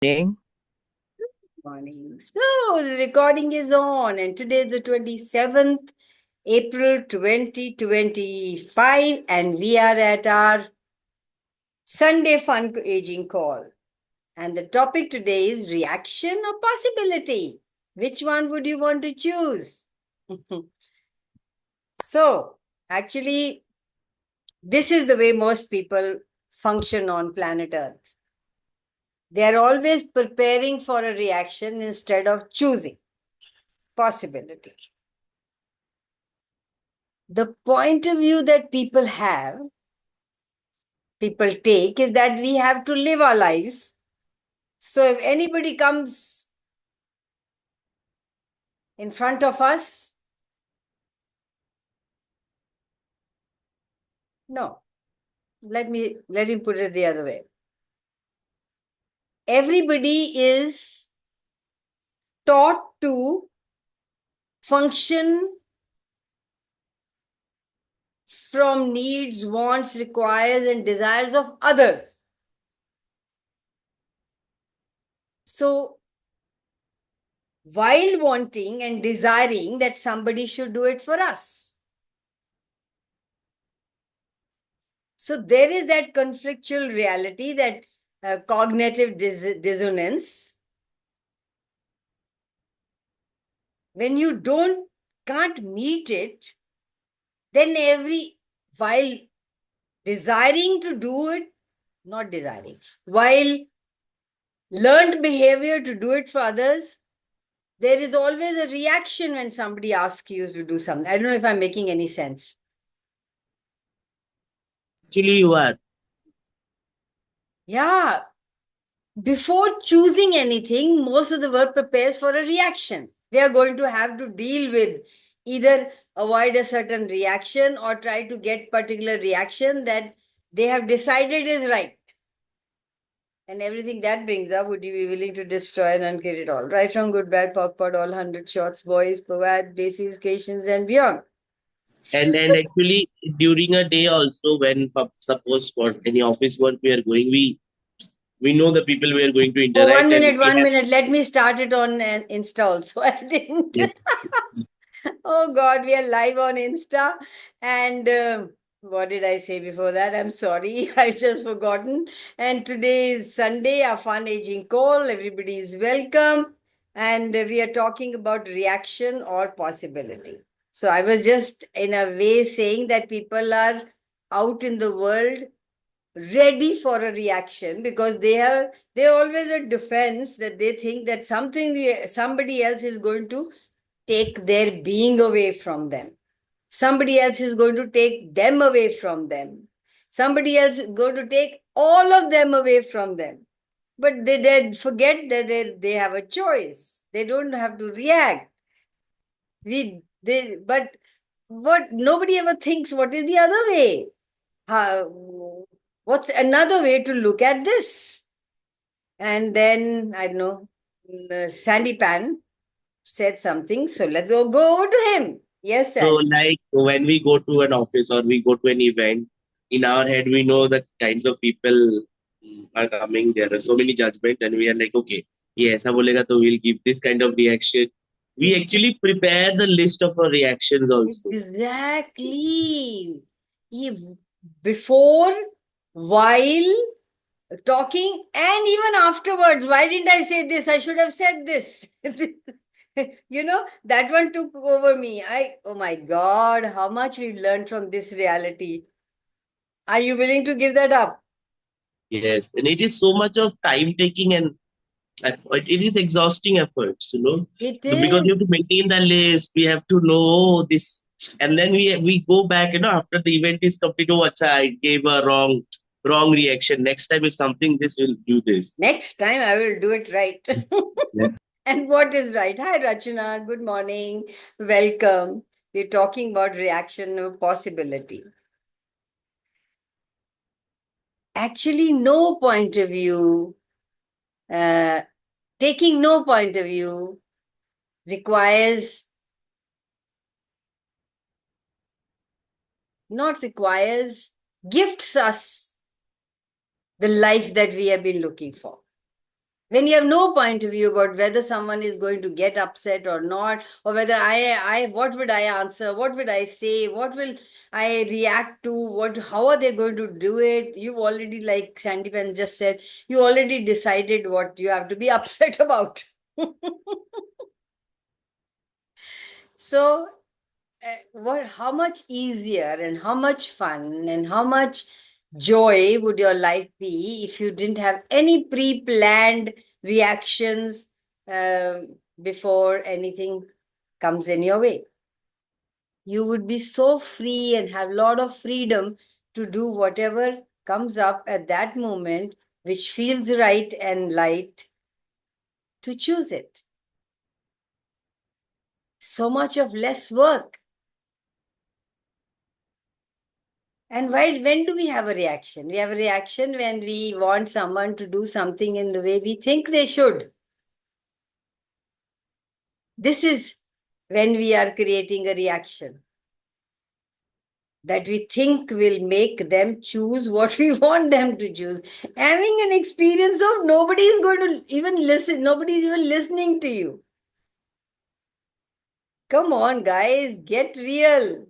Thing. Morning. So the recording is on, and today is the 27th April 2025, and we are at our Sunday Fun Aging Call. And the topic today is reaction or possibility. Which one would you want to choose? So, actually, this is the way most people function on planet Earth. They are always preparing for a reaction instead of choosing possibility. The point of view that people take, is that we have to live our lives. So if anybody comes in front of us, no, let me put it the other way. Everybody is taught to function from needs, wants, requires, and desires of others. So while wanting and desiring that somebody should do it for us. So there is that conflictual reality, that cognitive dissonance. When you can't meet it, then while desiring to do it, not desiring, while learned behavior to do it for others, there is always a reaction when somebody asks you to do something. I don't know if I'm making any sense. Actually, you are. Yeah. Before choosing anything, most of the world prepares for a reaction. They are going to have to deal with either avoid a certain reaction or try to get particular reaction that they have decided is right. And everything that brings up, would you be willing to destroy and uncreate it all? Right from good, bad, pop, pod, all 100 shots, boys, provide basic occasions and beyond. And actually, during a day also, when suppose for any office work we are going, we know the people we are going to Oh, interact, and we one have minute. Let me start it on an Insta also. I didn't. yes, Oh God, we are live on Insta. And what did I say before that? I'm sorry, I just forgotten. And today is Sunday, our fun aging call. Everybody is welcome. And we are talking about reaction or possibility. So I was just in a way saying that people are out in the world ready for a reaction, because they always a defense that they think that somebody else is going to take their being away from them. Somebody else is going to take them away from them. Somebody else is going to take all of them away from them. But they forget that they have a choice. They don't have to react. But what nobody ever thinks, what is the other way? What's another way to look at this? And then, I don't know, Sandy Pan said something. So let's go over to him. Yes, so Sandy. like when we go to an office or we go to an event, in our head we know that kinds of people are coming. There are so many judgments, and we are like, okay, ये ऐसा बोलेगा तो we'll give this kind of reaction. We actually prepare the list of our reactions also. Exactly. If before, while talking, and even afterwards, why didn't I say this? I should have said this. That one took over me. Oh my God, how much we've learned from this reality. Are you willing to give that up? Yes, and it is so much of time taking and it is exhausting efforts, It because we is. have to maintain the list. We have to know this, and then we go back, after the event is complete. Oh, acha, I gave a wrong reaction. Next time, if something this will do this. Next time I will do it right. Yeah. And what is right? Hi, Rachana. Good morning. Welcome. We're talking about reaction or possibility. Actually, no point of view, uh, taking no point of view requires, not requires, gifts us the life that we have been looking for. When you have no point of view about whether someone is going to get upset or not, or whether what would I answer, what would I say, what will I react to, how are they going to do it? You've already, like Sandeepan just said, you already decided what you have to be upset about. So, how much easier and how much fun and how much joy would your life be if you didn't have any pre-planned reactions uh, before anything comes in your way? You would be so free and have a lot of freedom to do whatever comes up at that moment, which feels right and light, to choose it. So much of less work. And when do we have a reaction? We have a reaction when we want someone to do something in the way we think they should. This is when we are creating a reaction that we think will make them choose what we want them to choose. Having an experience of nobody is going to even listen, nobody is even listening to you. Come on, guys, get real.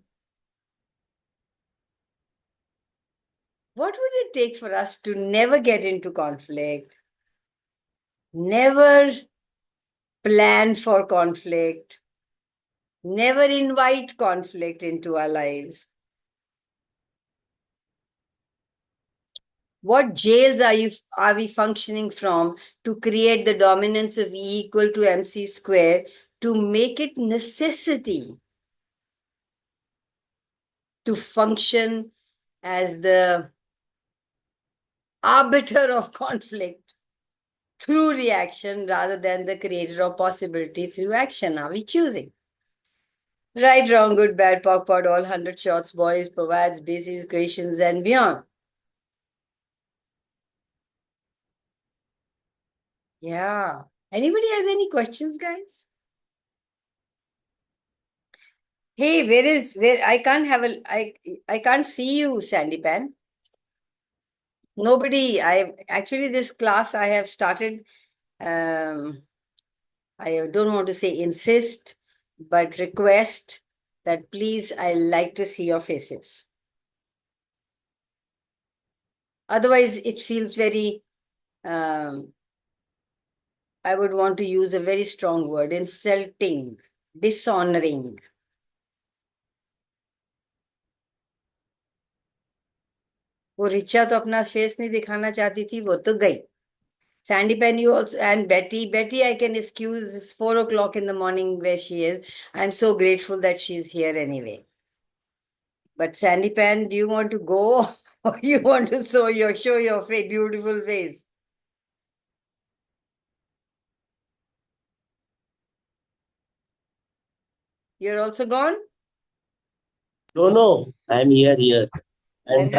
What would it take for us to never get into conflict, never plan for conflict, never invite conflict into our lives? What jails are we functioning from to create the dominance of E equal to mc square to make it necessity to function as the arbiter of conflict through reaction rather than the creator of possibility through action? Are we choosing? Right, wrong, good, bad, POC, POD, all 100 shots, boys, POVADs, bases, creations, and beyond. Yeah. Anybody has any questions, guys? Hey, where I can't have I can't see you, Sandeepan. Nobody, I actually this class I have started, I don't want to say insist, but request that please I like to see your faces. Otherwise, it feels very I would want to use a very strong word, insulting, dishonoring. वो रिचा तो अपना face नहीं दिखाना चाहती थी, वो तो गई. Sandeepan, you also, and Betty. Betty, I can excuse. It's 4 o'clock in the morning where she is. I'm so grateful that she's here anyway. But Sandeepan, do you want to go or you want to show your face, beautiful face? You're also gone? No, no, I'm here. I'm Then I'm,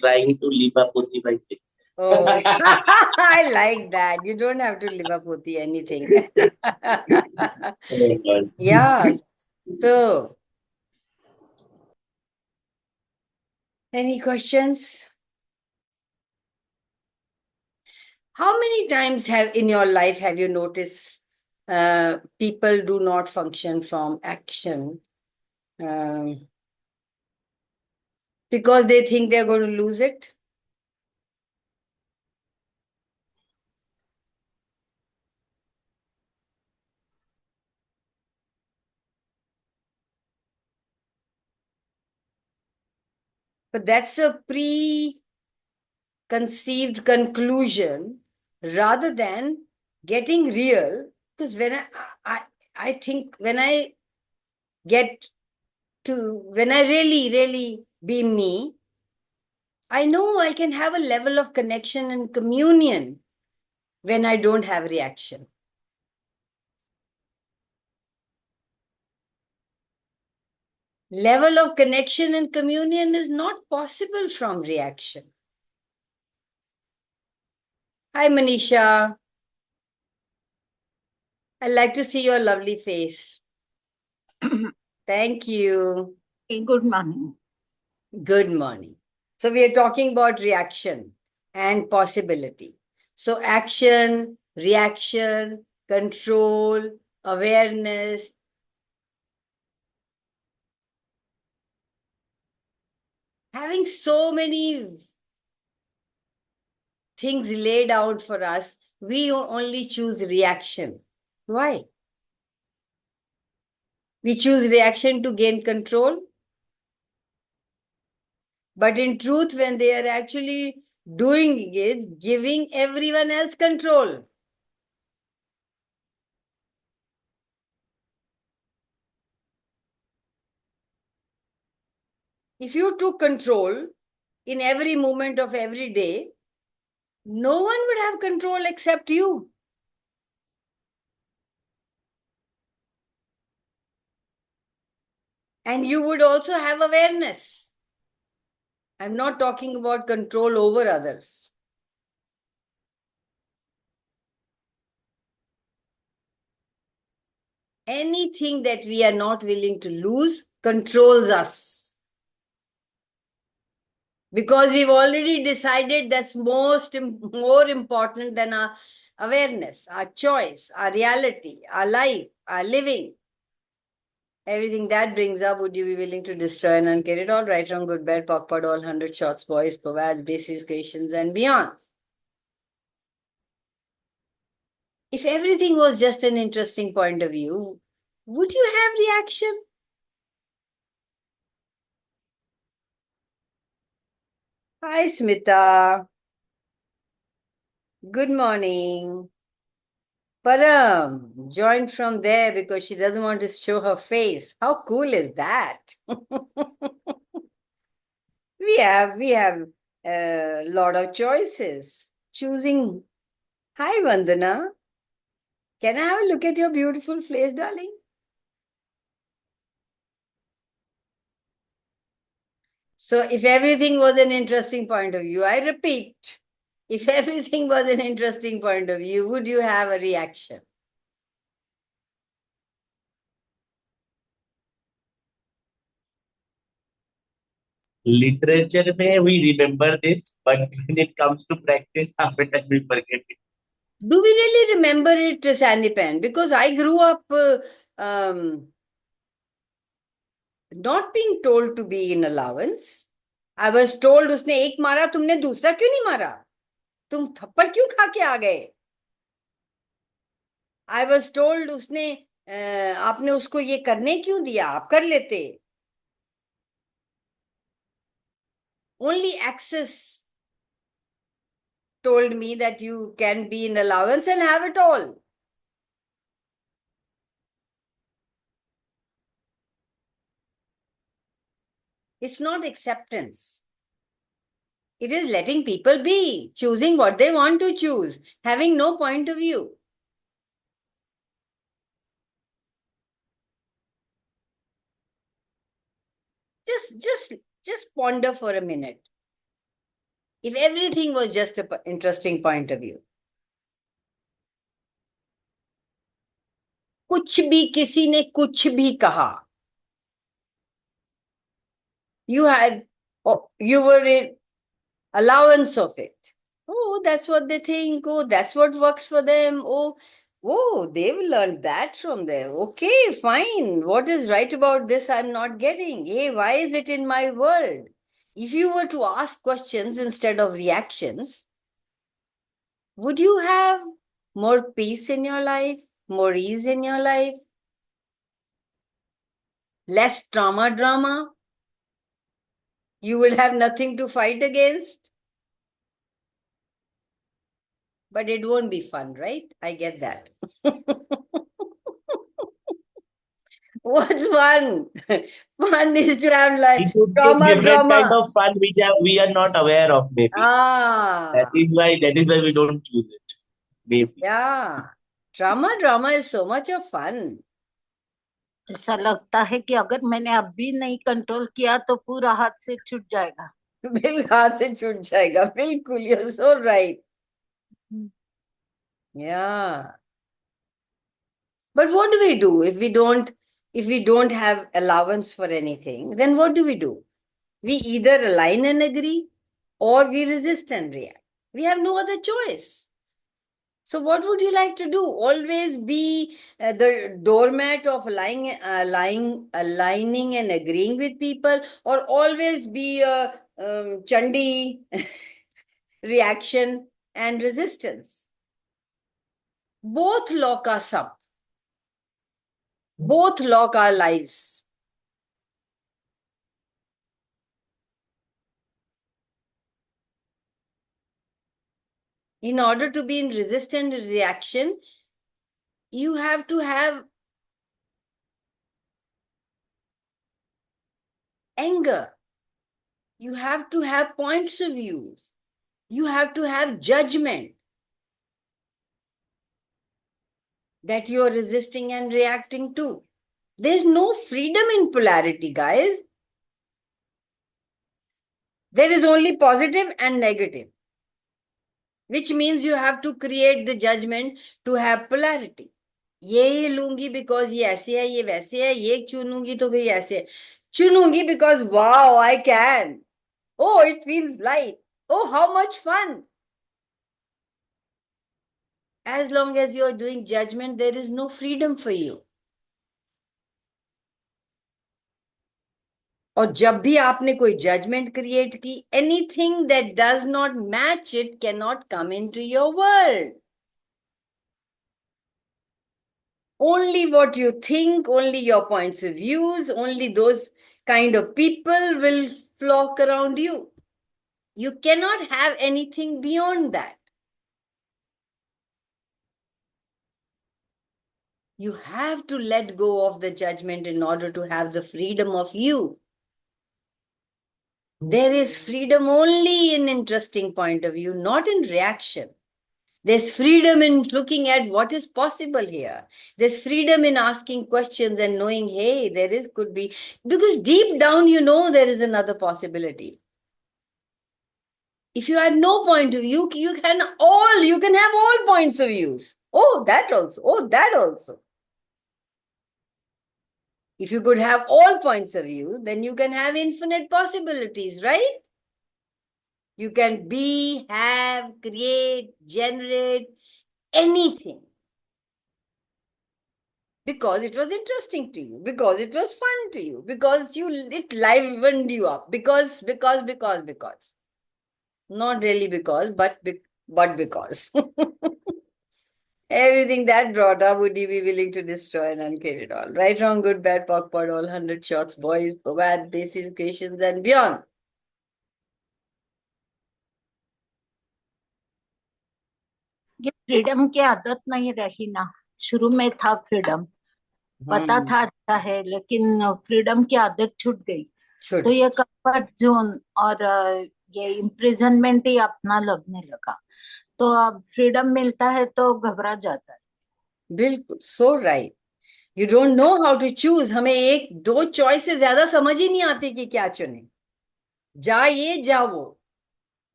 trying to live up with my face. oh, I like that. You don't have to live up with anything. Oh, God. Yeah. So, any questions? How many times have in your life have you noticed people do not function from action um, because they think they're going to lose it? But that's a preconceived conclusion rather than getting real. Because I think when I get when I really be me, I know I can have a level of connection and communion when I don't have reaction. Level of connection and communion is not possible from reaction. Hi, Manisha. I'd like to see your lovely face. Thank you. Good morning. Good morning. So, we are talking about reaction and possibility. So, action reaction, control, awareness. Having so many things laid out for us, we only choose reaction. Why? We choose reaction to gain control. But in truth, when they are actually doing it, giving everyone else control. If you took control in every moment of every day, no one would have control except you. And you would also have awareness. I'm not talking about control over others. Anything that we are not willing to lose controls us. Because we've already decided that's more important than our awareness, our choice, our reality, our life, our living. Everything that brings up, would you be willing to destroy and uncare it all? Right, wrong, good, bad, POC, all 100 shots, boys, POVADs, basic questions, and beyonds. If everything was just an interesting point of view, would you have reaction? Hi, Smita. Good morning. Param joined from there because she doesn't want to show her face. How cool is that? we have a lot of choices. Choosing. Hi, Vandana. Can I have a look at your beautiful face, darling? So, if everything was an interesting point of view, I repeat, if everything was an interesting point of view, would you have a reaction? Literature may we remember this, but when it comes to practice, half the time we forget it. Do we really remember it, Sandy Pen? Because I grew up um, not being told to be in allowance. I was told उसने एक मारा तुमने दूसरा क्यों नहीं मारा तुम थप्पड़ क्यों खा के आ गए I was told उसने आपने उसको ये करने क्यों दिया आप कर लेते only access told me that you can be in allowance and have it all. It's not acceptance. It is letting people be, choosing what they want to choose, having no point of view. Just ponder for a minute. If everything was just an interesting point of view. कुछ भी किसी ने कुछ भी कहा. You had, you were in allowance of it. Oh, that's what they think. Oh, that's what works for them. Oh, they've learned that from there. Okay, fine. What is right about this? I'm not getting. Hey, why is it in my world? If you were to ask questions instead of reactions, would you have more peace in your life, more ease in your life, less drama? You will have nothing to fight against. But it won't be fun, right? I get that. What's fun? Fun is to have like It would be a different kind drama. of fun which we are not aware of, maybe. Ah, That is why we don't choose it. Maybe. yeah. Drama is so much of fun. ऐसा लगता है कि अगर मैंने अभी नहीं control किया तो पूरा हाथ से छूट जाएगा. बिल हाथ से छूट जाएगा बिल्कुल you're so right. Yeah. But what do we do if we don't have allowance for anything? Then what do? We either align and agree or we resist and react. We have no other choice. So what would you like to do? Always be the doormat of aligning and agreeing with people, or always be a Chandi reaction and resistance? Both lock us up. Both lock our lives. In order to be in resistant reaction, you have to have anger. You have to have points of views. You have to have judgment that you are resisting and reacting to. There's no freedom in polarity, guys. There is only positive and negative, which means you have to create the judgment to have polarity. ये लूंगी because ये ऐसे है, ये वैसे है, ये चुनूंगी तो भाई ऐसे है. चुनूंगी because wow I can. Oh, it feels light. Oh, how much fun. As long as you're doing judgment, there is no freedom for you. और जब भी आपने कोई जजमेंट क्रिएट की, anything that does not match it can not come into your world. Only what you think, only your points of views, only those kind of people will flock around you. You cannot have anything beyond that. You have to let go of the judgment in order to have the freedom of you. There is freedom only in interesting point of view, not in reaction. There's freedom in looking at what is possible here. There's freedom in asking questions and knowing, hey, could be, because deep down, you know, there is another possibility. If you had no point of view, you can have all points of views. Oh, that also. Oh, that also. If you could have all points of view, then you can have infinite possibilities, right? You can be, have, create, generate anything. Because it was interesting to you, because it was fun to you, because it livened you up, because. Not really because, but because. Everything that brought up, would you be willing to destroy and uncreate it all? Right, wrong, good, bad, POC, POD, all 100 shots, boys, bad, basic equations and beyond. ये freedom की आदत नहीं रही ना. शुरू में था freedom, पता था अच्छा है, लेकिन फ्रीडम की आदत छूट गई. तो ये कंफर्ट जोन और ये इम्प्रिजनमेंट ही अपना लगने लगा. तो अब फ्रीडम मिलता है तो घबरा जाता है. बिल्कुल, so right. You don't know how to choose. हमें एक दो चॉइस से ज्यादा समझ ही नहीं आती कि क्या चुने. जा वो,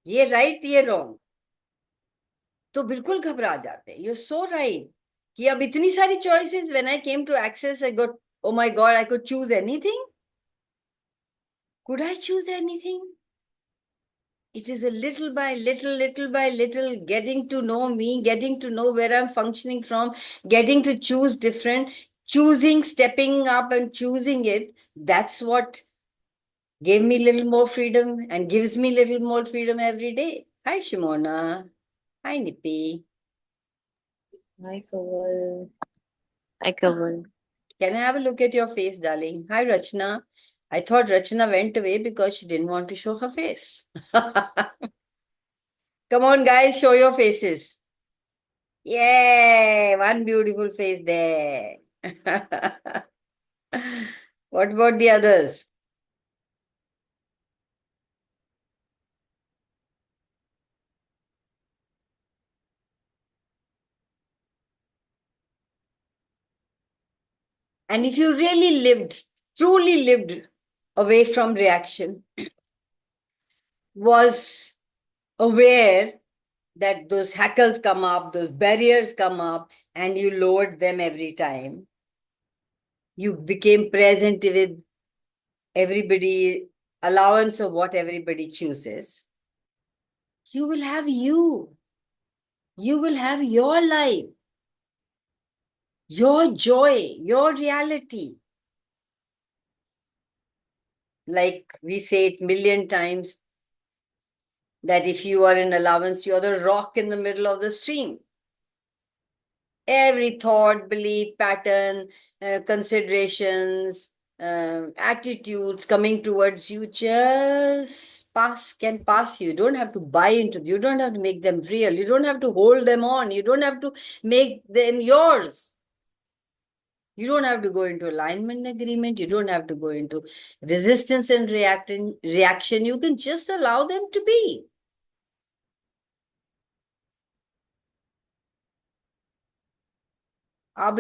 ये राइट ये रॉन्ग, तो बिल्कुल घबरा जाते हैं. यू सो राइट कि अब इतनी सारी choices. When I came to access, I got, oh my God, I could choose anything. Could I choose anything? It is a little by little, getting to know me, getting to know where I'm functioning from, getting to choose different, choosing, stepping up and choosing it. That's what gave me a little more freedom and gives me a little more freedom every day. Hi, Shimona. Hi, Nippy. Hi, Kaval. Hi, Kaval. Can I have a look at your face, darling? Hi, Rachna. I thought Rachna went away because she didn't want to show her face. Come on, guys, show your faces. Yay, one beautiful face there. What about the others? And if you really truly lived away from reaction, was aware that those hackles come up, those barriers come up, and you lowered them every time. You became present with everybody, allowance of what everybody chooses. You will have you. you will have your life, your joy, your reality. Like we say it million times, that if you are in allowance, you're the rock in the middle of the stream. Every thought, belief, pattern, considerations, attitudes coming towards you just can pass you. You don't have to buy into them. You don't have to make them real. You don't have to hold them on. You don't have to make them yours. You don't have to go into alignment agreement. You don't have to go into resistance and reaction. You can just allow them to be. I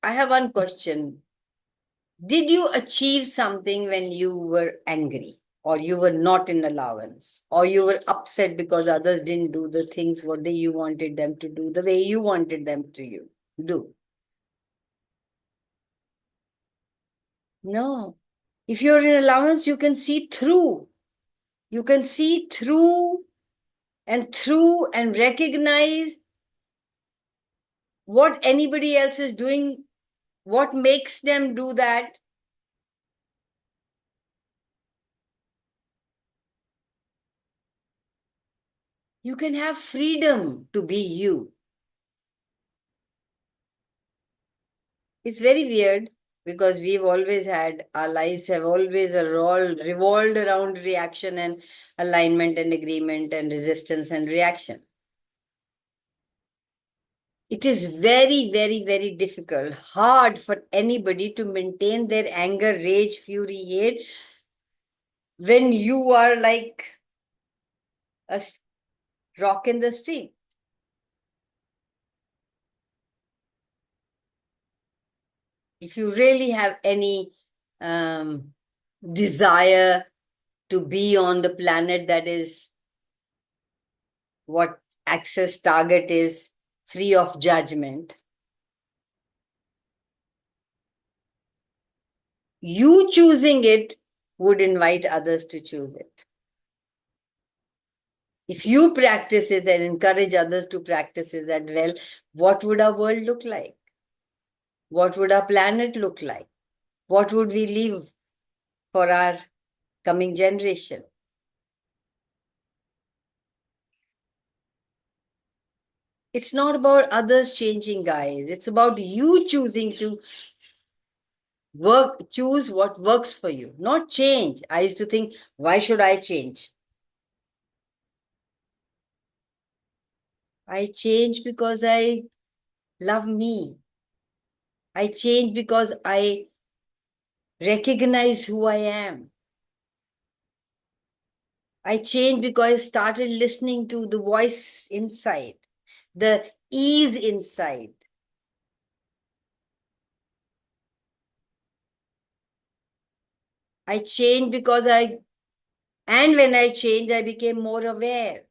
have one question. Did you achieve something when you were angry, or you were not in allowance, or you were upset because others didn't do the things what you wanted them to do, the way you wanted them to do? No. If you're in allowance, you can see through. You can see through and recognize what anybody else is doing, what makes them do that. You can have freedom to be you. It's very weird because our lives have always revolved around reaction and alignment and agreement and resistance and reaction. It is very, very, very difficult, hard for anybody to maintain their anger, rage, fury, hate when you are like a rock in the stream. If you really have any desire to be on the planet that is what access target is, free of judgment, you choosing it would invite others to choose it. If you practice it and encourage others to practice it as well, what would our world look like? What would our planet look like? What would we leave for our coming generation? It's not about others changing, guys. It's about you choosing to choose what works for you, not change. I used to think, why should I change? I change because I love me. I change because I recognize who I am. I change because I started listening to the voice inside, the ease inside. I changed and when I changed, I became more aware.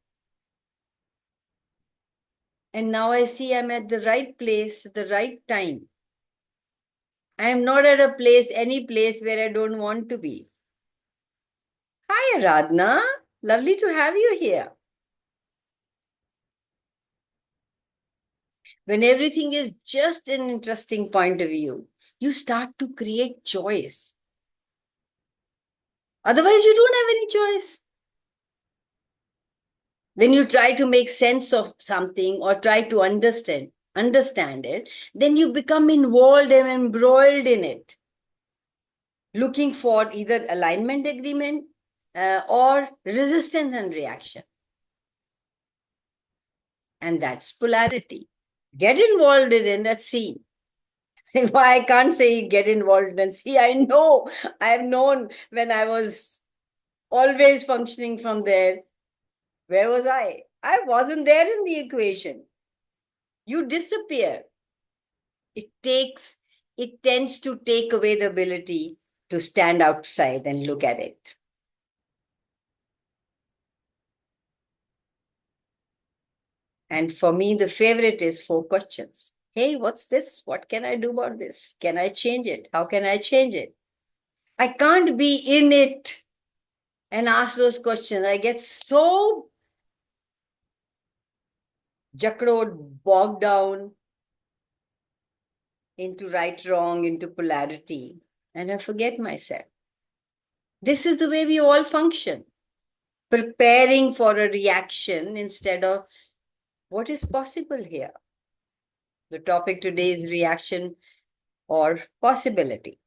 And now I see I'm at the right place at the right time. I am not at any place where I don't want to be. Hi, Aradhna. Lovely to have you here. When everything is just an interesting point of view, you start to create choice. Otherwise, you don't have any choice. When you try to make sense of something or try to understand it, then you become involved and embroiled in it, looking for either alignment agreement or resistance and reaction. And that's polarity. Get involved in that scene. Why I can't say get involved and see. I know, I've known when I was always functioning from there. Where was I? I wasn't there in the equation. You disappear. It tends to take away the ability to stand outside and look at it. And for me, the favorite is 4 questions. Hey, what's this? What can I do about this? Can I change it? How can I change it? I can't be in it and ask those questions. I get so jackroad, bogged down into right, wrong, into polarity, and I forget myself. This is the way we all function, preparing for a reaction instead of what is possible here. The topic today is reaction or possibility.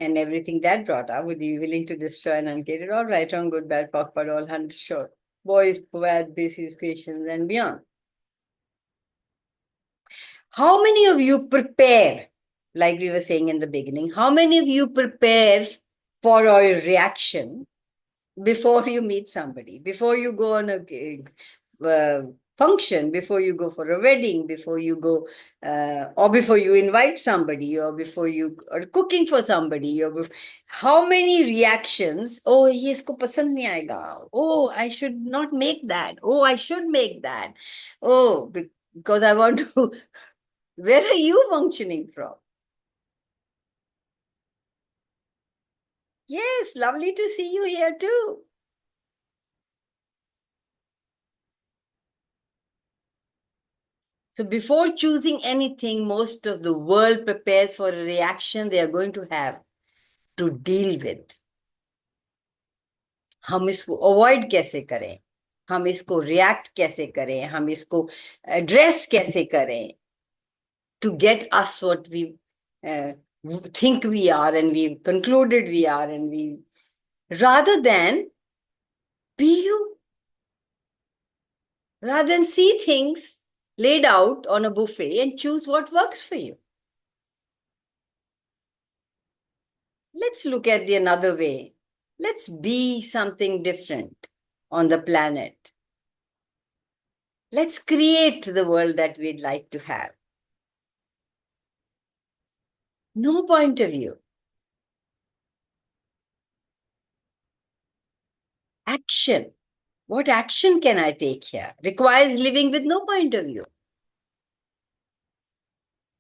And everything that brought up, would you be willing to destroy and uncreate it all, right, wrong, good, bad, POC, but all 100 short, boys, bad, basis, questions, and beyond. How many of you prepare, like we were saying in the beginning, how many of you prepare for a reaction before you meet somebody, before you go on a function, before you go for a wedding, before you go, or before you invite somebody, or before you are cooking for somebody, or how many reactions? Oh, ye isko pasand nahi aayega. Oh, I should not make that. Oh, I should make that. Oh, because I want to. Where are you functioning from? Yes, lovely to see you here too. So before choosing anything, most of the world prepares for a reaction they are going to have to deal with. हम इसको avoid कैसे करें, हम इसको react कैसे करें, हम इसको address कैसे करें to get us what we think we are and we've concluded we are, and we rather than be you, rather than see things laid out on a buffet and choose what works for you. Let's look at the another way. Let's be something different on the planet. Let's create the world that we'd like to have. No point of view. Action. What action can I take here? Requires living with no point of view.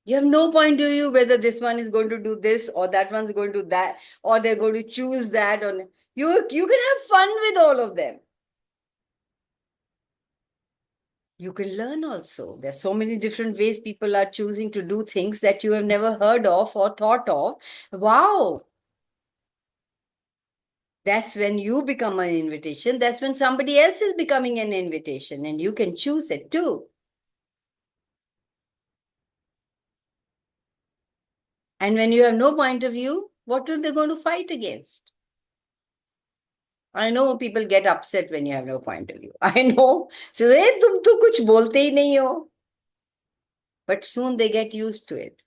You have no point of view whether this one is going to do this or that one's going to do that, or they're going to choose that. Or you can have fun with all of them. You can learn also. There's so many different ways people are choosing to do things that you have never heard of or thought of. Wow. That's when you become an invitation. That's when somebody else is becoming an invitation, and you can choose it too. And when you have no point of view, what are they going to fight against? I know people get upset when you have no point of view. I know. So, tum to kuch bolte hi nahi ho. But soon they get used to it.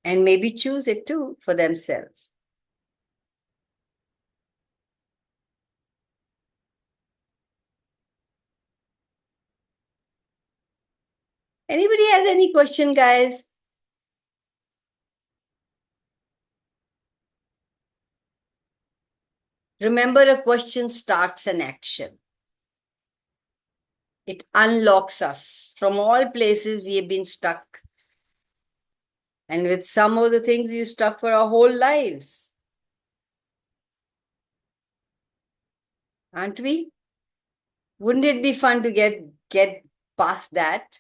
And maybe choose it too for themselves. Anybody has any question, guys? Remember, a question starts an action. It unlocks us from all places we have been stuck. And with some of the things we're stuck for our whole lives. Aren't we? Wouldn't it be fun to get past that?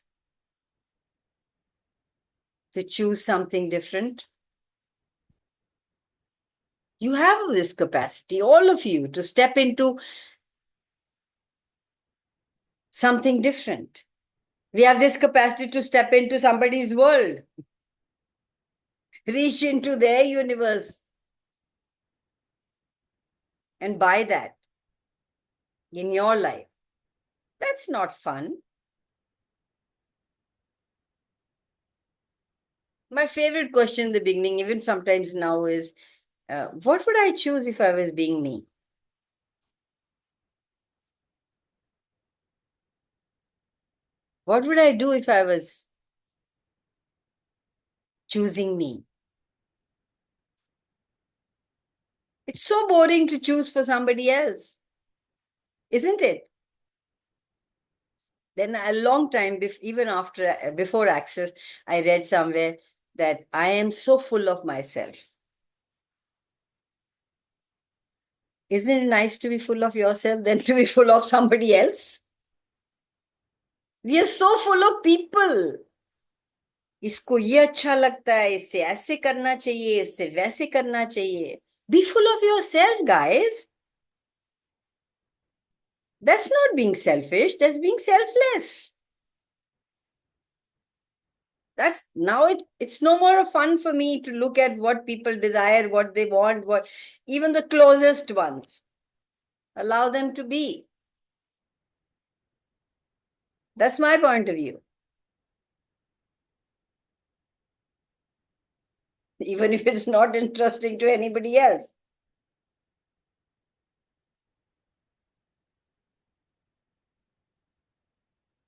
To choose something different? You have this capacity, all of you, to step into something different. We have this capacity to step into somebody's world, reach into their universe, and buy that in your life. That's not fun. My favorite question in the beginning, even sometimes now, is what would I choose if I was being me? What would I do if I was choosing me? It's so boring to choose for somebody else, isn't it? Then a long time, even before Access, I read somewhere that I am so full of myself. Isn't it nice to be full of yourself than to be full of somebody else? We are so full of people. इसको ये अच्छा लगता है, इससे ऐसे करना चाहिए, इससे वैसे करना चाहिए. Be full of yourself, guys. That's not being selfish, that's being selfless. That's now it's no more fun for me to look at what people desire, what they want, what even the closest ones. Allow them to be. That's my point of view. Even if it's not interesting to anybody else.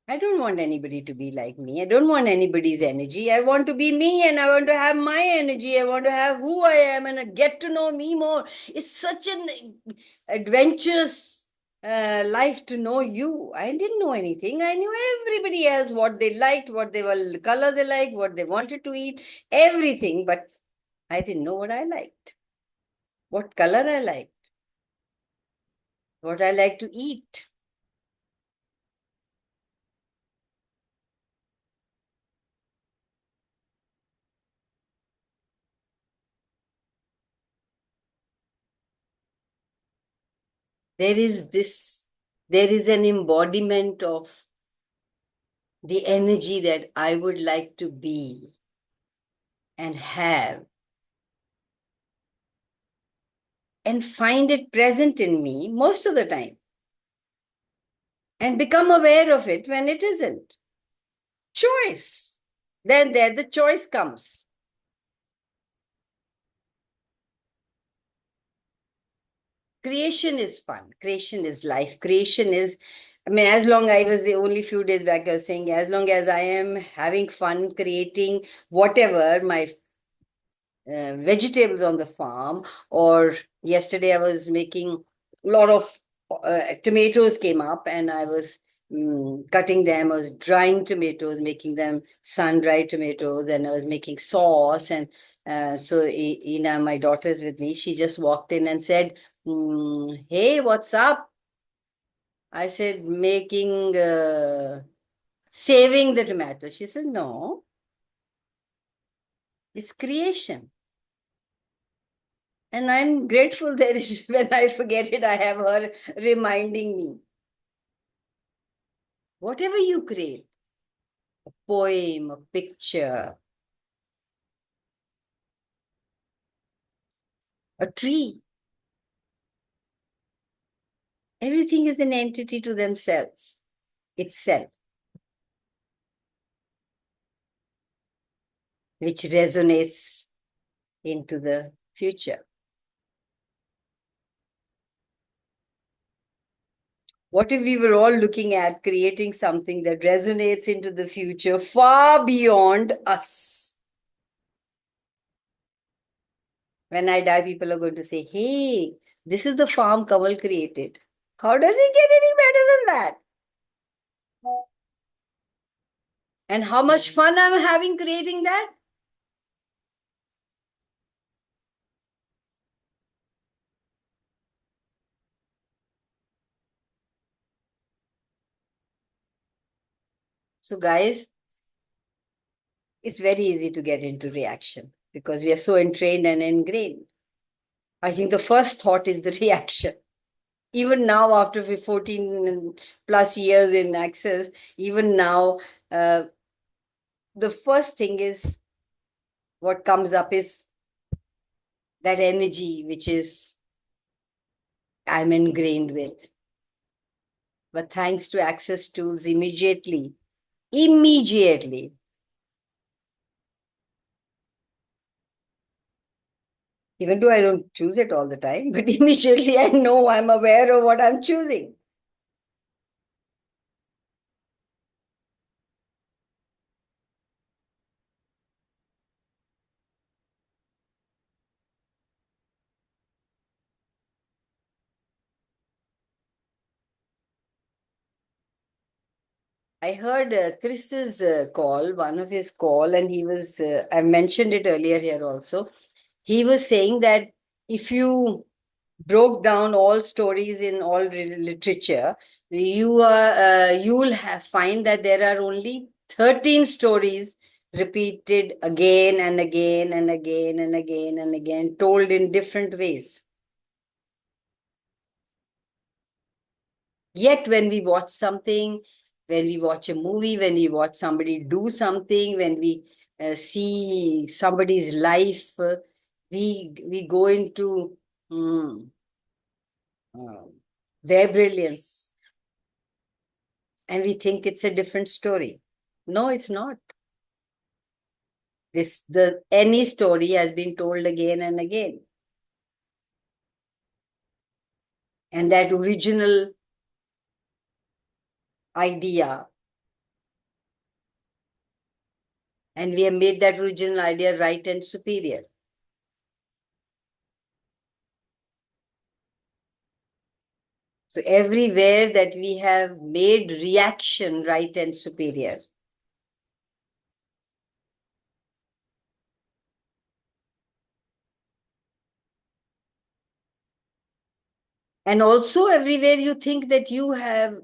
I don't want anybody to be like me. I don't want anybody's energy. I want to be me and I want to have my energy. I want to have who I am and get to know me more. It's such an adventurous life to know you. I didn't know anything. I knew everybody else, what they liked, what they were, color they liked, what they wanted to eat, everything. But I didn't know what I liked, what color I liked, what I like to eat. There is an embodiment of the energy that I would like to be and have and find it present in me most of the time and become aware of it when it isn't. Choice. Then there the choice comes. Creation is fun. Creation is life. Creation is, I mean, as long I was only few days back, I was saying, as long as I am having fun creating whatever, my vegetables on the farm, or yesterday I was making a lot of tomatoes came up and I was cutting them. I was drying tomatoes, making them sun-dried tomatoes, and I was making sauce. And so Ina, my daughter, is with me. She just walked in and said, "Hey, what's up?" I said, "Making, saving the tomato." She said, "No, it's creation." And I'm grateful there is, when I forget it, I have her reminding me. Whatever you create, a poem, a picture, a tree, everything is an entity to themselves, itself, which resonates into the future. What if we were all looking at creating something that resonates into the future far beyond us? When I die, people are going to say, "Hey, this is the farm Kamal created." How does it get any better than that? And how much fun I'm having creating that? So guys, it's very easy to get into reaction because we are so entrained and ingrained. I think the first thought is the reaction. Even now, after 14 plus years in Access, even now, the first thing is what comes up is that energy, which is I'm ingrained with. But thanks to Access tools, immediately, even though I don't choose it all the time, but immediately I know, I'm aware of what I'm choosing. I heard Chris's call, one of his call, and he was, I mentioned it earlier here also. He was saying that if you broke down all stories in all literature, you'll find that there are only 13 stories repeated again and again and again and again and again, told in different ways. Yet when we watch something, when we watch a movie, when we watch somebody do something, when we see somebody's life, we go into their brilliance, and we think it's a different story. No, it's not. Any story has been told again and again. And that original idea, and we have made that original idea right and superior. So everywhere that we have made reaction right and superior, and also everywhere you think that you have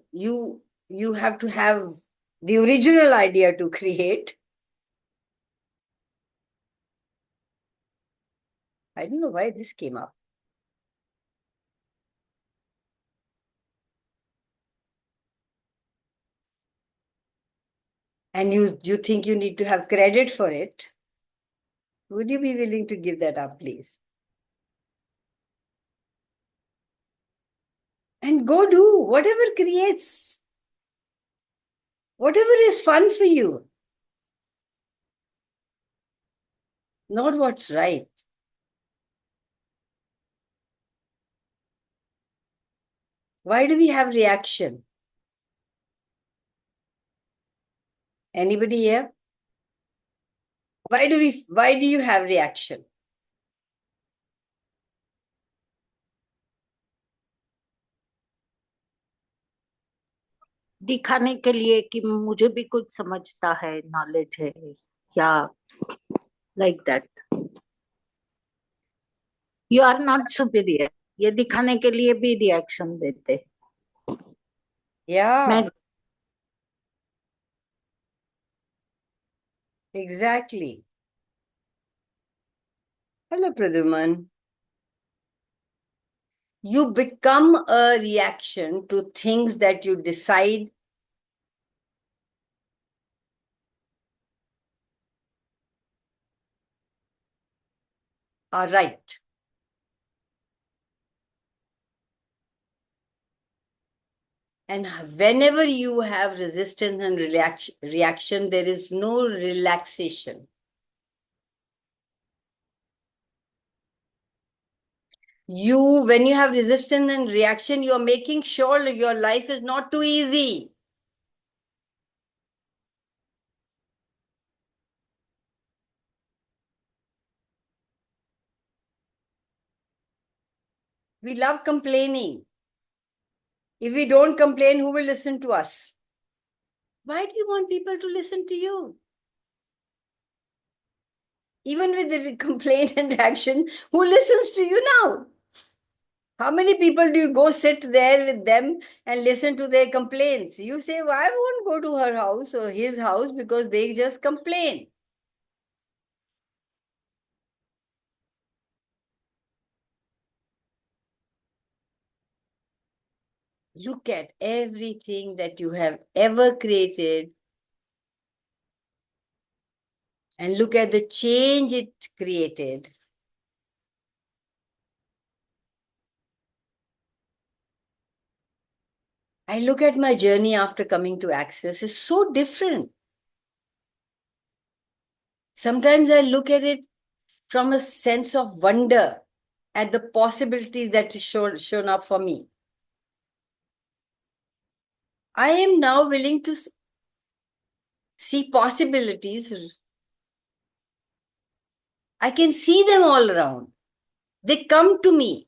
to have the original idea to create. I don't know why this came up. And you think you need to have credit for it. Would you be willing to give that up, please? And go do whatever creates, whatever is fun for you. Not what's right. Why do we have reaction? Anybody here? Why do you have reaction? दिखाने के लिए कि मुझे भी कुछ समझता है, knowledge है, या like that. You are not superior. ये दिखाने के लिए भी रिएक्शन देते. Yeah, मैं exactly. Hello, Pradyuman. You become a reaction to things that you decide are right. And whenever you have resistance and reaction, there is no relaxation. When you have resistance and reaction, you're making sure your life is not too easy. We love complaining. If we don't complain, who will listen to us? Why do you want people to listen to you? Even with the complaint and reaction, who listens to you now? How many people do you go sit there with them and listen to their complaints? You say, well, I won't go to her house or his house because they just complain. Look at everything that you have ever created and look at the change it created. I look at my journey after coming to Access, it's so different. Sometimes I look at it from a sense of wonder at the possibilities that is shown up for me. I am now willing to see possibilities. I can see them all around. They come to me.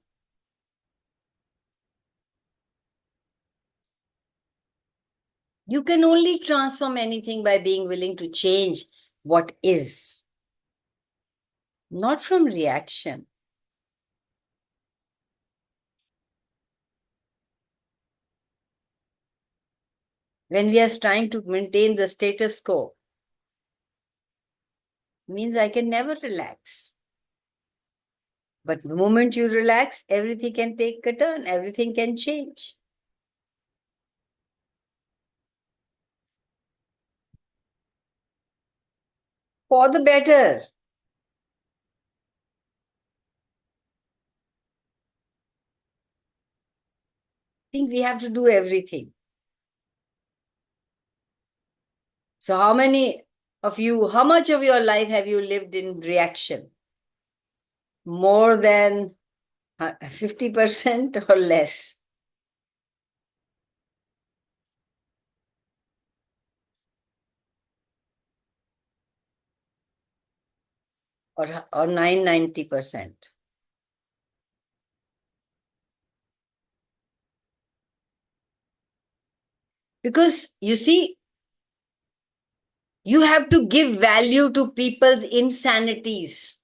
You can only transform anything by being willing to change what is, not from reaction. when we are trying to maintain the status quo, means I can never relax. But the moment you relax, everything can take a turn, everything can change. For the better. I think we have to do everything. So how many of you, how much of your life have you lived in reaction? More than 50% or less? Or 90%? Because you see, you have to give value to people's insanities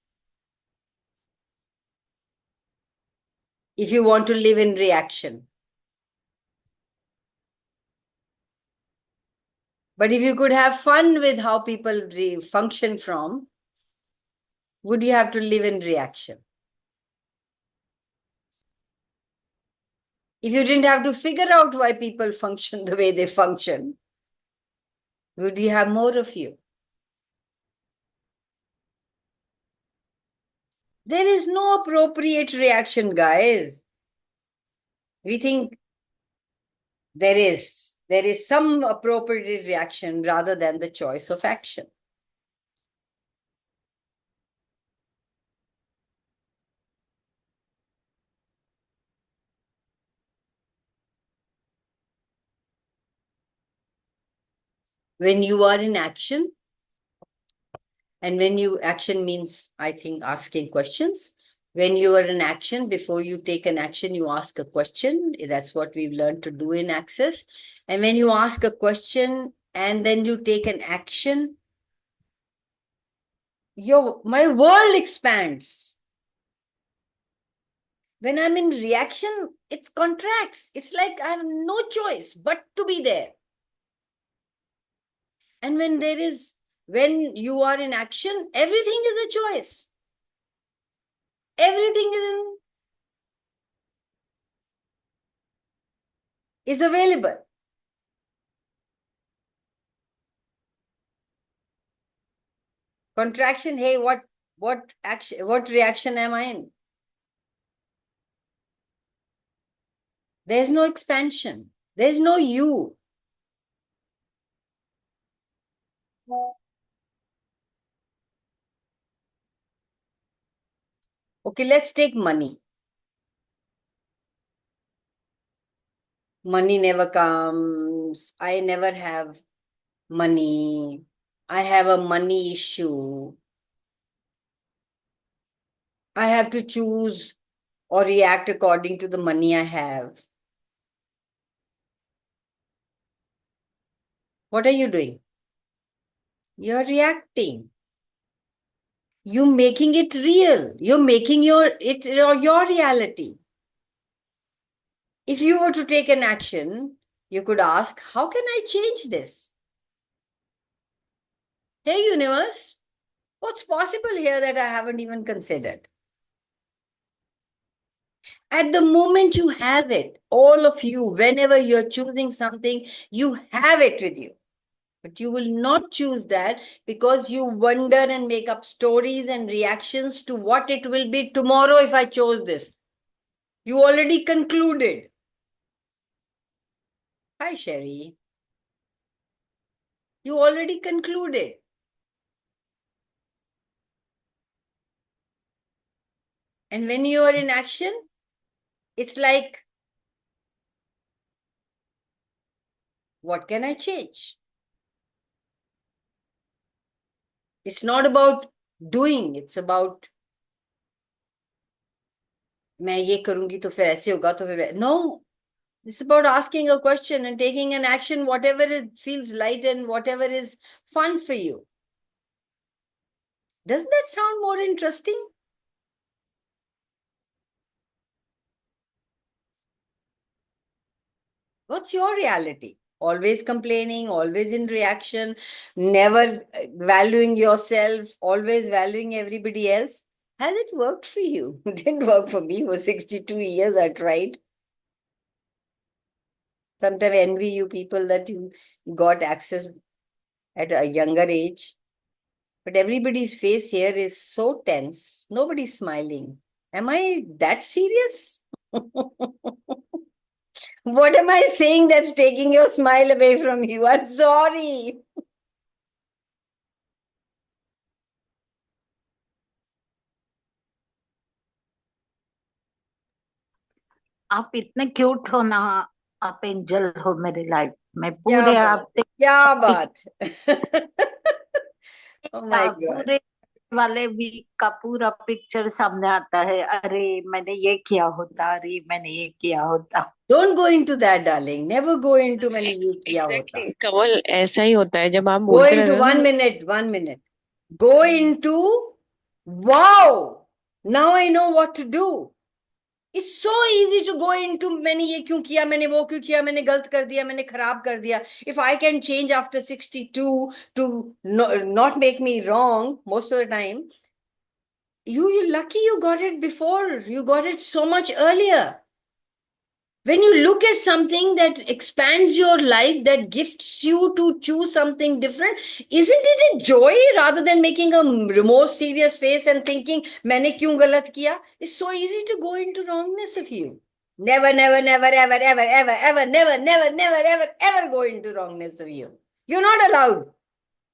if you want to live in reaction. But if you could have fun with how people function from, would you have to live in reaction? If you didn't have to figure out why people function the way they function, would you have more of you? There is no appropriate reaction, guys. We think there is some appropriate reaction rather than the choice of action. When you are in action, and when you action means, I think, asking questions. When you are in action, before you take an action, you ask a question. That's what we've learned to do in Access. And when you ask a question and then you take an action, my world expands. When I'm in reaction, it contracts. It's like I have no choice but to be there. And when you are in action, everything is a choice. Everything is available. Contraction, hey, what reaction am I in? There's no expansion. There's no you. Okay, let's take money. Money never comes. I never have money. I have a money issue. I have to choose or react according to the money I have. What are you doing? You're reacting. You're making it real. You're making your reality. If you were to take an action, you could ask, how can I change this? Hey, universe, what's possible here that I haven't even considered? At the moment you have it, all of you, whenever you're choosing something, you have it with you. But you will not choose that because you wonder and make up stories and reactions to what it will be tomorrow if I chose this. You already concluded. Hi, Sherry. You already concluded. And when you are in action, it's like, what can I change? It's not about doing, it's about मैं ये करूंगी तो फिर ऐसे होगा तो फिर no. It's about asking a question and taking an action, whatever it feels light and whatever is fun for you. Doesn't that sound more interesting? What's your reality? always complaining, always in reaction, never valuing yourself, always valuing everybody else. Has it worked for you? It didn't work for me. For 62 years, I tried. Sometimes envy you people that you got access at a younger age. But everybody's face here is so tense. Nobody's smiling. Am I that serious? What am I saying that's taking your smile away from you? I'm sorry. आप इतने cute हो ना, आप angel हो मेरी life में। क्या पूरे बात, हफ्ते क्या बात. Oh my God. पूरे वाले वीक का पूरा पिक्चर सामने आता है। अरे मैंने ये किया होता, अरे मैंने ये किया होता। Don't go into that, darling. Never go into मैंने ये किया होता. एग्जैक्टली कमल, ऐसा ही होता है जब आप Go बोलते into रहते हो 1 minute, 1 minute. Go into, wow, now I know what to do. It's so easy to go into मैंने ये क्यों किया, मैंने वो क्यों किया, मैंने गलत कर दिया, मैंने खराब कर दिया. If I can change after 62 to not make me wrong most of the time, you're lucky you got it before. You got it so much earlier. When you look at something that expands your life, that gifts you to choose something different, isn't it a joy rather than making a more serious face and thinking, मैंने क्यों गलत किया? It's so easy to go into wrongness of you. Never, never, never, ever, ever, ever, ever, never, never, never, ever, ever go into wrongness of you. You're not allowed.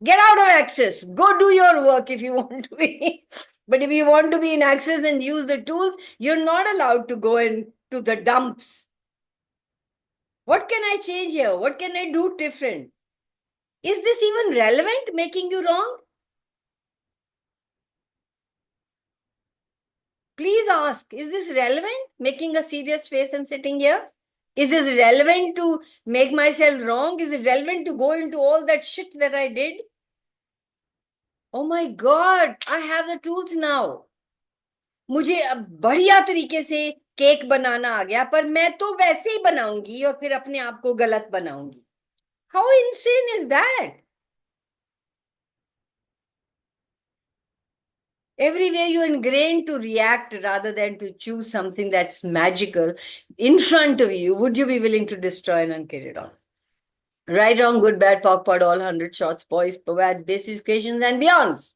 Get out of Access. Go do your work if you want to be. But if you want to be in Access and use the tools, you're not allowed to go into the dumps. What can I change here? What can I do different? Is this even relevant, making you wrong? Please ask, is this relevant, making a serious face and sitting here? Is this relevant to make myself wrong? Is it relevant to go into all that shit that I did? Oh my God, I have the tools now. मुझे अब बढ़िया तरीके से cake बनाना आ गया, पर मैं तो वैसे ही बनाऊंगी और फिर अपने आप को गलत बनाऊंगी. How insane is that? Everywhere you're ingrained to react rather than to choose something that's magical in front of you. Would you be willing to destroy and uncarry it on? Right, wrong, good, bad, POC, POD, all 100 shots, boys, bad, basic equations and beyonds.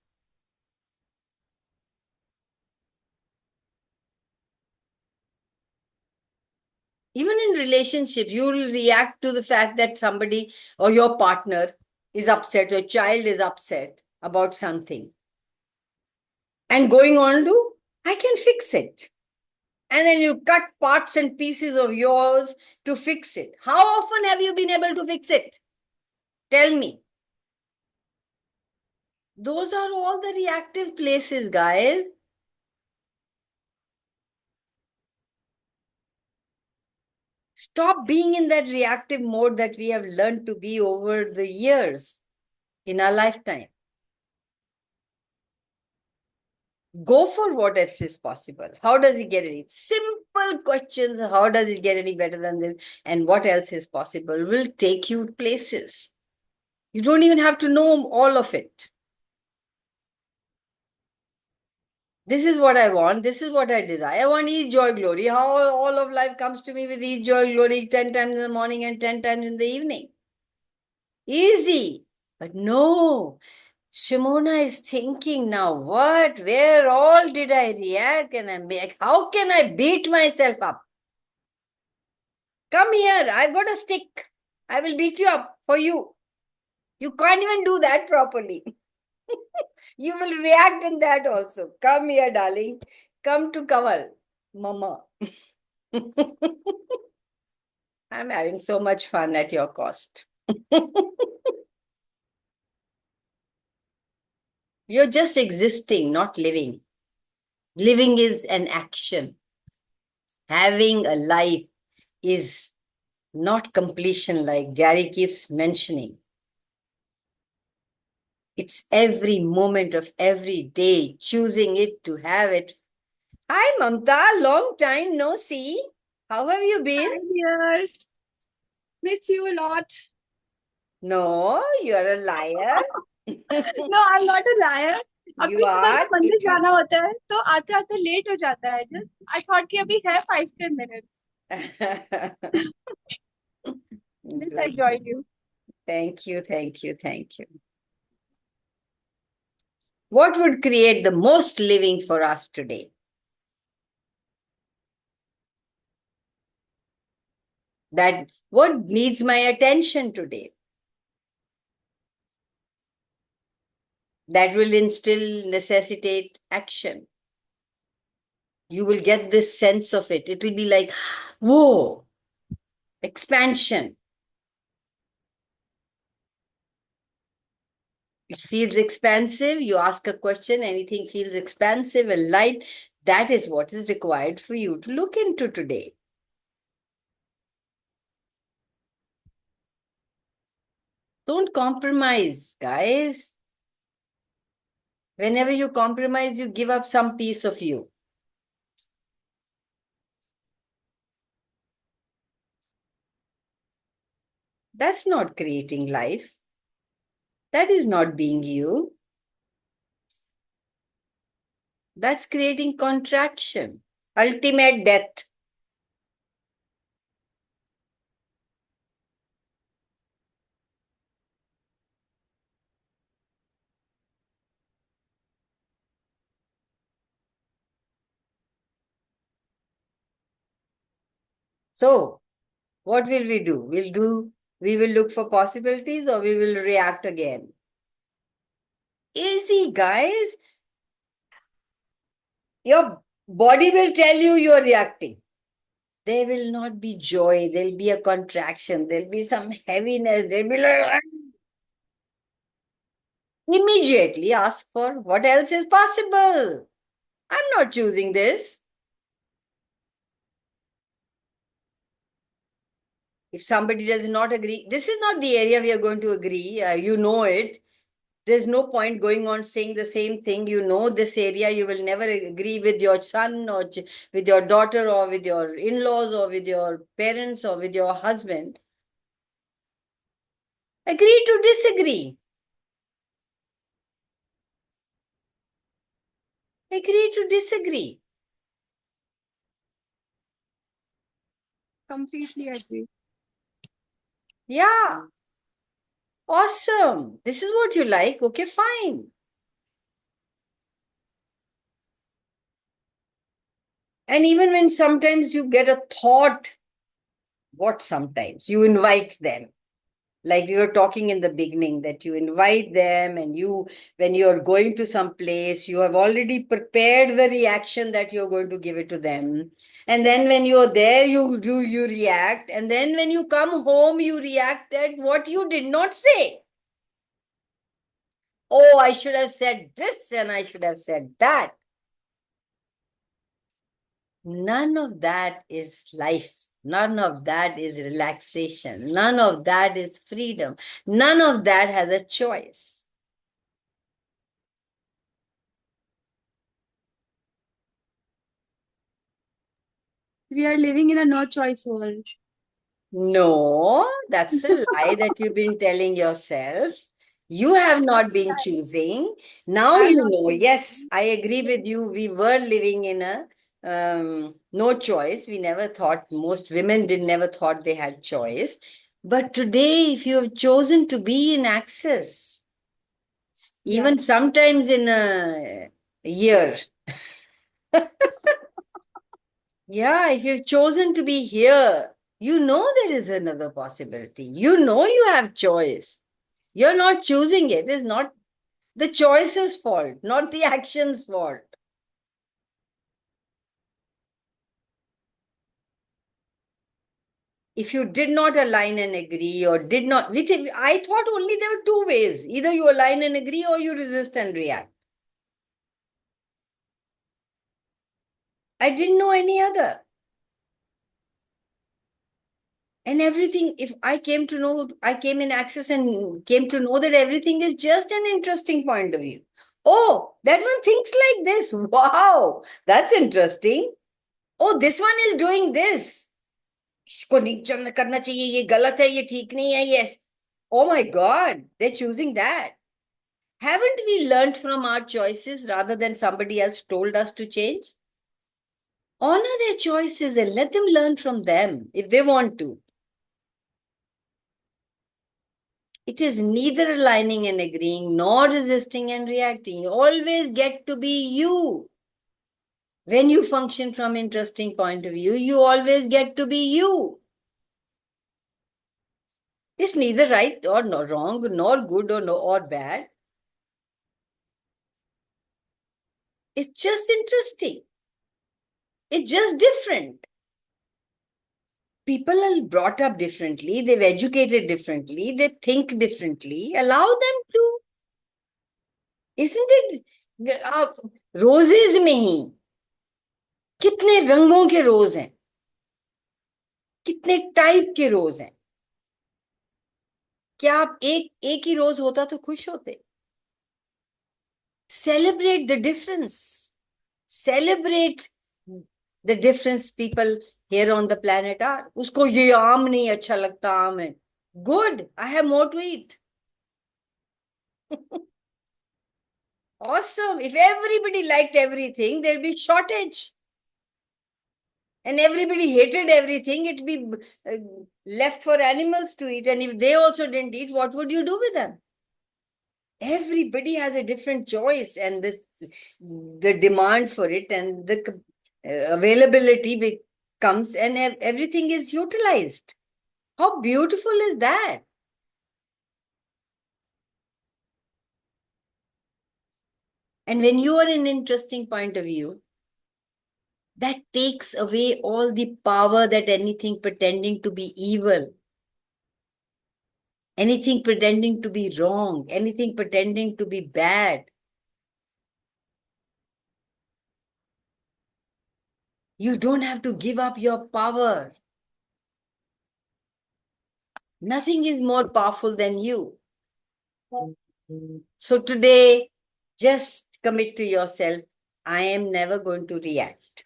Even in relationship, you will react to the fact that somebody or your partner is upset, your child is upset about something. And going on to, I can fix it. And then you cut parts and pieces of yours to fix it. How often have you been able to fix it? Tell me. Those are all the reactive places, guys. Stop being in that reactive mode that we have learned to be over the years in our lifetime. Go for what else is possible. How does it get any? Simple questions. How does it get any better than this? And what else is possible will take you places. You don't even have to know all of it. This is what I want. This is what I desire. I want ease, joy, glory. How all of life comes to me with ease, joy, glory 10 times in the morning and 10 times in the evening. Easy. But no. Shimona is thinking now, what, where all did I react? And how can I beat myself up? Come here, I've got a stick. I will beat you up for you. You can't even do that properly. You will react in that also. Come here, darling. Come to Kamal, Mama. I'm having so much fun at your cost. You're just existing, not living. Living is an action. Having a life is not completion, like Gary keeps mentioning. It's every moment of every day, choosing it to have it. Hi, Mamta. Long time no see. How have you been? Hi, dear. Miss you a lot. No, you're a liar. No, I'm not a liar. अभी You सुबह are. को मंदिर जाना होता है तो आते आते लेट हो जाता है. Just I thought कि अभी है 5-10 minutes. Just I Good. joined you. Thank you, thank you, thank you. What would create the most living for us today? That what needs my attention today? That will necessitate action. You will get this sense of it. It will be like, whoa, expansion. It feels expansive. You ask a question, anything feels expansive and light. That is what is required for you to look into today. Don't compromise, guys. Whenever you compromise, you give up some piece of you. That's not creating life. That is not being you. That's creating contraction, ultimate death. So, what will we do? We will look for possibilities or we will react again. Easy, guys. Your body will tell you you're reacting. There will not be joy. There'll be a contraction. There'll be some heaviness. There'll be like, immediately ask for what else is possible. I'm not choosing this. If somebody does not agree, this is not the area we are going to agree. You know it. There's no point going on saying the same thing. You know this area. You will never agree with your son or with your daughter or with your in-laws or with your parents or with your husband. Agree to disagree. Agree to disagree. Completely agree. Yeah. Awesome. This is what you like. Okay, fine. And even when sometimes you get a thought, what sometimes you invite them. Like we were talking in the beginning, that you invite them and when you're going to some place, you have already prepared the reaction that you're going to give it to them. And then when you're there, you react. And then when you come home, you react at what you did not say. Oh, I should have said this and I should have said that. None of that is life. None of that is relaxation. None of that is freedom. None of that has a choice. We are living in a no choice world. No, that's a lie that you've been telling yourself. You have not been choosing. Now I'm you not know. choosing. Yes, I agree with you. We were living in a no choice. We never thought, most women did never thought they had choice. But today, if you have chosen to be in Access, even sometimes in a year, yeah, if you've chosen to be here, you know there is another possibility. You know you have choice. You're not choosing it. It's not the choice's fault, not the action's fault. If you did not align and agree or did not, I thought only there were two ways. Either you align and agree or you resist and react. I didn't know any other. And everything, if I came in Access and came to know that everything is just an interesting point of view. Oh, that one thinks like this. Wow, that's interesting. Oh, this one is doing this. इसको नहीं करना चाहिए, ये गलत है, ये ठीक नहीं है, yes. Oh my God, they're choosing that. Haven't we learned from our choices rather than somebody else told us to change? Honor their choices and let them learn from them if they want to. It is neither aligning and agreeing nor resisting and reacting. You always get to be you. When you function from interesting point of view, you always get to be you. It's neither right or no, wrong, nor good or, no, or bad. It's just interesting. It's just different. People are brought up differently, they've educated differently, they think differently. Allow them to. Isn't it? आप roses में ही कितने रंगों के रोज हैं, कितने type के रोज हैं. क्या आप एक ही रोज होता तो खुश होते? Celebrate the difference. Celebrate the difference people here on the planet are. उसको ये आम नहीं अच्छा लगता, आम है. Good, I have more to eat. Awesome. If everybody liked everything, there'd be shortage. And everybody hated everything, it'd be left for animals to eat. And if they also didn't eat, what would you do with them? Everybody has a different choice, and the demand for it and the availability comes, and everything is utilized. How beautiful is that? And when you are in an interesting point of view, that takes away all the power that anything pretending to be evil, anything pretending to be wrong, anything pretending to be bad. You don't have to give up your power. Nothing is more powerful than you. So today, just commit to yourself, I am never going to react.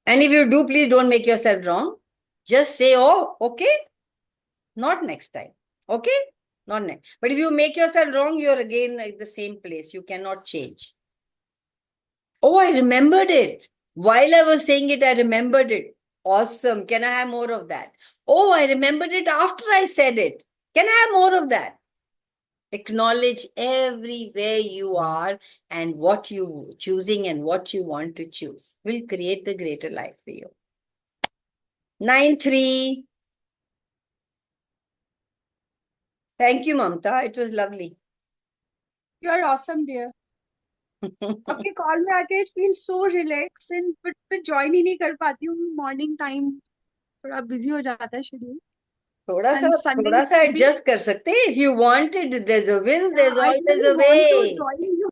And if you do, please don't make yourself wrong. Just say, oh, okay, not next time. Okay, not next. But if you make yourself wrong, you're again at the same place. You cannot change. Oh, I remembered it. While I was saying it, I remembered it. Awesome. Can I have more of that? Oh, I remembered it after I said it. Can I have more of that? Acknowledge everywhere you are and what you choosing and what you want to choose will create the greater life for you. 9-3. Thank you, Mamta. It was lovely. You are awesome, dear. आपके call में आके it feels so relaxing, but मैं join ही नहीं कर पाती हूँ. Morning time थोड़ा busy हो जाता है शेड्यूल. थोड़ा And Sunday सा एडजस्ट कर सकते हैं. If you want it, there's a will, there's I always really a want to way. join you.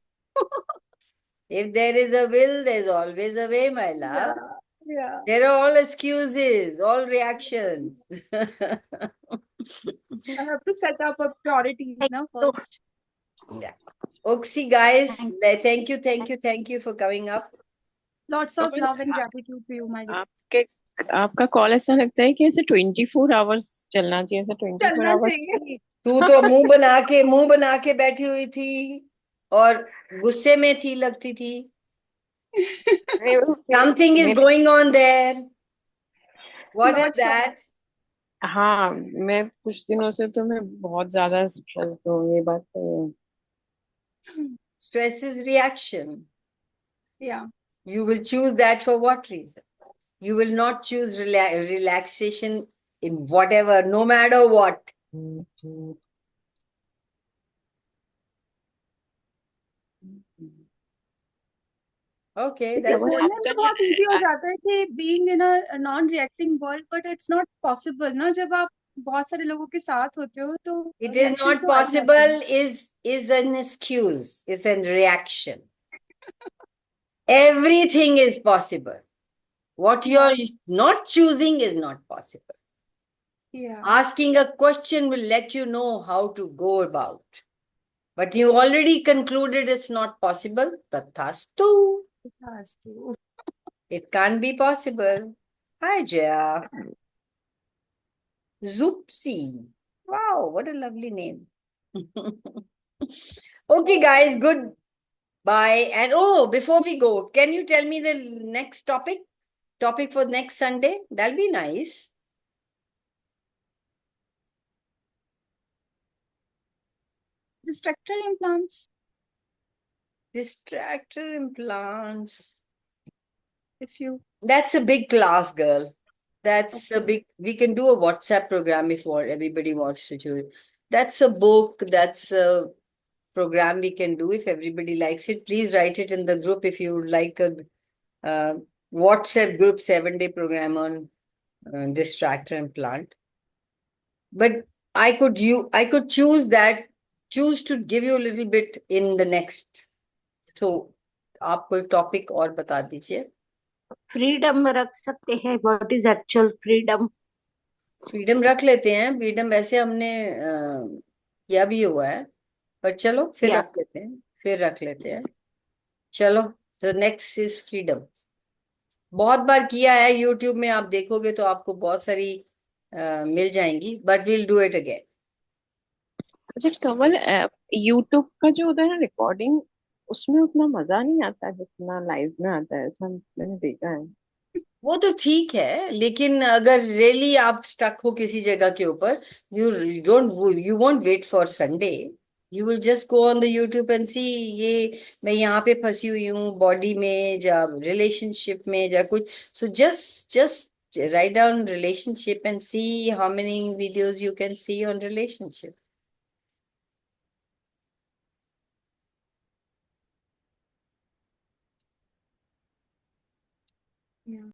If there is a will, there's always a way, my love. Yeah. There are all excuses, all reactions. I have to set up a priorities now first. Yeah. Oxy, guys, thank you for coming up. Lots of love and gratitude to you, my dear. आपका call ऐसा लगता है कि ऐसे 24 hours चलना चाहिए, ऐसा 24 चलना आवर्स. चाहिए. तू तो मुंह बना के बैठी हुई थी और गुस्से में थी, लगती थी. Something is going on there. What is that? हाँ, मैं कुछ दिनों से तो मैं बहुत ज्यादा स्ट्रेस हूँ. ये बात तो है. Stress is reaction. Yeah. You will choose that for what reason? You will not choose relaxation in whatever, no matter what. Okay, that's it. बोलने में बहुत इजी हो जाता है कि being in a non-reacting world, but it's not possible ना. जब आप बहुत सारे लोगों के साथ होते हो तो It is not possible is an excuse, is a reaction. Everything is possible. What you're not choosing is not possible. Yeah. Asking a question will let you know how to go about. But you already concluded it's not possible. Tathastu. It can't be possible. Hi, Jaya. Zoopsie. Wow, what a lovely name. Okay, guys, good. Bye. And oh, before we go, can you tell me the next topic for next Sunday? That'll be nice. Distractor implants. Distractor implants. If you That's a big class, girl. That's a okay. big, we can do a WhatsApp program if what everybody wants to do it. That's a book, that's a program we can do if everybody likes it. Please write it in the group if you would like a uh, WhatsApp group 7-day program on distractor implant. But I could choose to give you a little bit in the next. So आप कोई topic और बता दीजिए. Freedom रख सकते हैं, what is actual freedom? Freedom रख लेते हैं. फ्रीडम वैसे हमने किया भी हुआ है, पर चलो फिर या रख लेते हैं. फिर रख लेते हैं. चलो, तो नेक्स्ट इज फ्रीडम. बहुत बार किया है. यूट्यूब में आप देखोगे तो आपको बहुत सारी मिल जाएंगी, but will do it again. अच्छा कमल, यूट्यूब का जो होता है ना रिकॉर्डिंग, उसमें उतना मजा नहीं आता है जितना लाइव में आता है, ऐसा मैंने देखा है। वो तो ठीक है, लेकिन अगर रियली आप स्टक हो किसी जगह के ऊपर, you won't wait for Sunday. You will just go on the YouTube and see, ये मैं यहाँ पे फंसी हुई हूँ बॉडी में या रिलेशनशिप में या कुछ. So just write down relationship and see how many videos you can see on relationship.